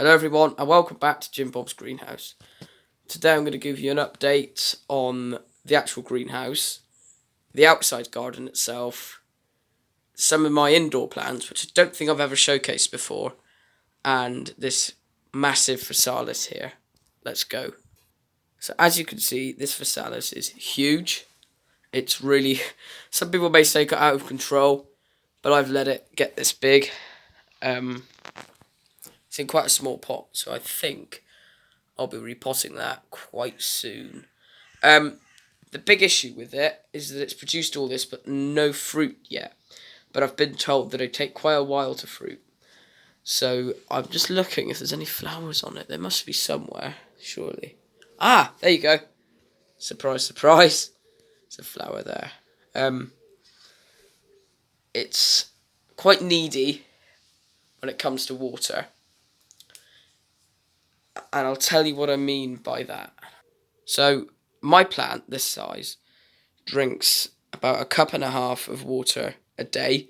Hello everyone and welcome back to Jim Bob's Greenhouse. Today I'm going to give you an update on the actual greenhouse, the outside garden itself, some of my indoor plants which I don't think I've ever showcased before, and this massive physalis here. Let's go. So as you can see, this physalis is huge. It's really, some people may say got out of control, but I've let it get this big. It's in quite a small pot, so I think I'll be repotting that quite soon. The big issue with it is that it's produced all this but no fruit yet. But I've been told that it take quite a while to fruit. So I'm just looking if there's any flowers on it. There must be somewhere, surely. Ah, there you go. Surprise, surprise. There's a flower there. It's quite needy when it comes to water. And I'll tell you what I mean by that. So my plant, this size, drinks about a cup and a half of water a day.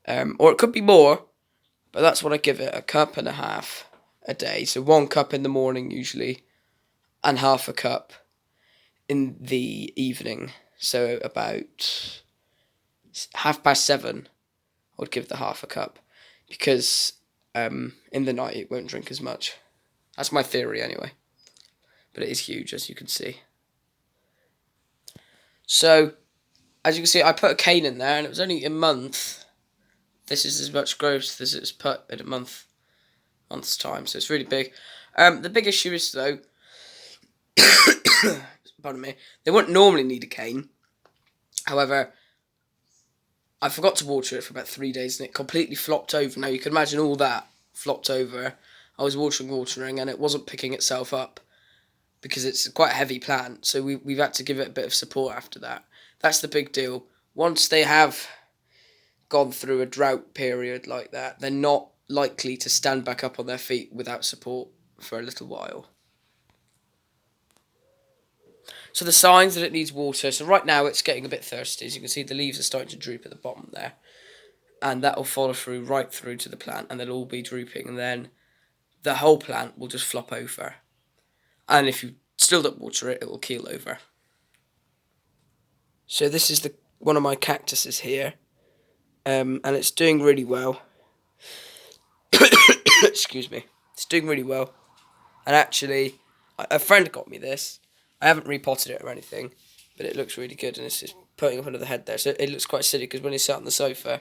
Or it could be more, but that's what I give it, a cup and a half a day. So 1 cup in the morning usually, and half a cup in the evening. So about 7:30, I would give the half a cup, because in the night it won't drink as much. That's my theory anyway. But it is huge, as you can see. So, as you can see, I put a cane in there, and it was only a month. This is as much growth as it's put in a month's time, so it's really big. The big issue is, though, pardon me, they wouldn't normally need a cane. However, I forgot to water it for about 3 days, and it completely flopped over. Now, you can imagine all that flopped over. I was watering, and it wasn't picking itself up, because it's quite a heavy plant, so we've had to give it a bit of support after that. That's the big deal. Once they have gone through a drought period like that, they're not likely to stand back up on their feet without support for a little while. So the signs that it needs water, so right now it's getting a bit thirsty. As you can see, the leaves are starting to droop at the bottom there. And that will follow through right through to the plant, and they'll all be drooping, and then the whole plant will just flop over. And if you still don't water it, it will keel over. So this is one of my cactuses here, and it's doing really well. Excuse me. It's doing really well. And actually, a friend got me this. I haven't repotted it or anything, but it looks really good, and it's just putting up under the head there. So it looks quite silly, because when you sat on the sofa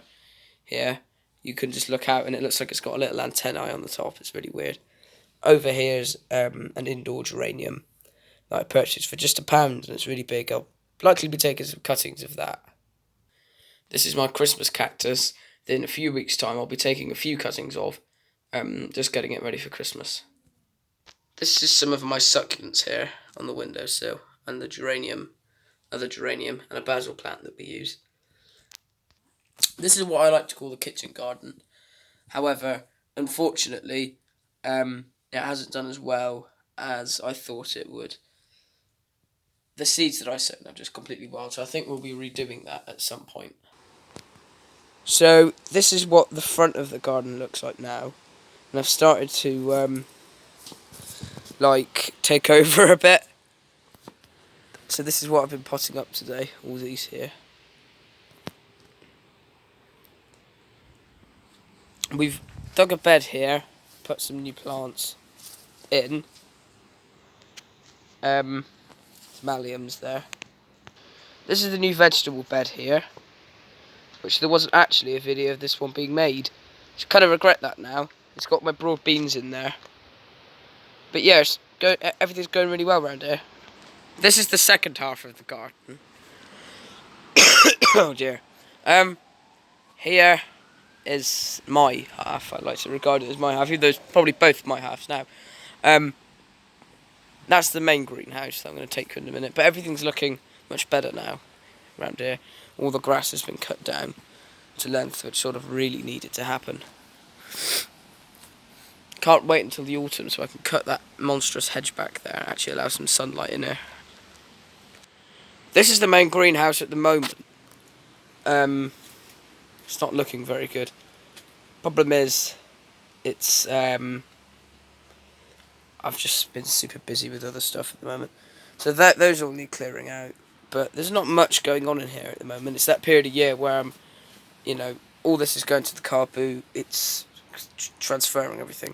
here, you can just look out, and it looks like it's got a little antennae on the top. It's really weird. Over here's an indoor geranium that I purchased for just £1, and it's really big. I'll likely be taking some cuttings of that. This is my Christmas cactus that in a few weeks' time I'll be taking a few cuttings of, just getting it ready for Christmas. This is some of my succulents here on the windowsill, and the geranium, and a basil plant that we use. This is what I like to call the kitchen garden. However, unfortunately, it hasn't done as well as I thought it would. The seeds that I sowed are just completely wild, so I think we'll be redoing that at some point. So this is what the front of the garden looks like now, and I've started to take over a bit. So this is what I've been potting up today, all these here. We've dug a bed here, put some new plants in. Some alliums there. This is the new vegetable bed here, which there wasn't actually a video of this one being made. I kind of regret that now. It's got my broad beans in there. But yeah, everything's going really well around here. This is the second half of the garden. Oh dear. Here is my half. I like to regard it as my half, even though it's probably both my halves now. That's the main greenhouse that I'm going to take you in a minute. But everything's looking much better now around here. All the grass has been cut down to length, which sort of really needed to happen. Can't wait until the autumn so I can cut that monstrous hedge back there and actually allow some sunlight in here. This is the main greenhouse at the moment. It's not looking very good. Problem is, it's I've just been super busy with other stuff at the moment. So those all need clearing out. But there's not much going on in here at the moment. It's that period of year where I'm, all this is going to the car boot. It's transferring everything.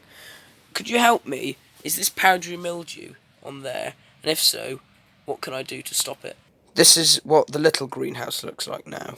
Could you help me? Is this powdery mildew on there? And if so, what can I do to stop it? This is what the little greenhouse looks like now.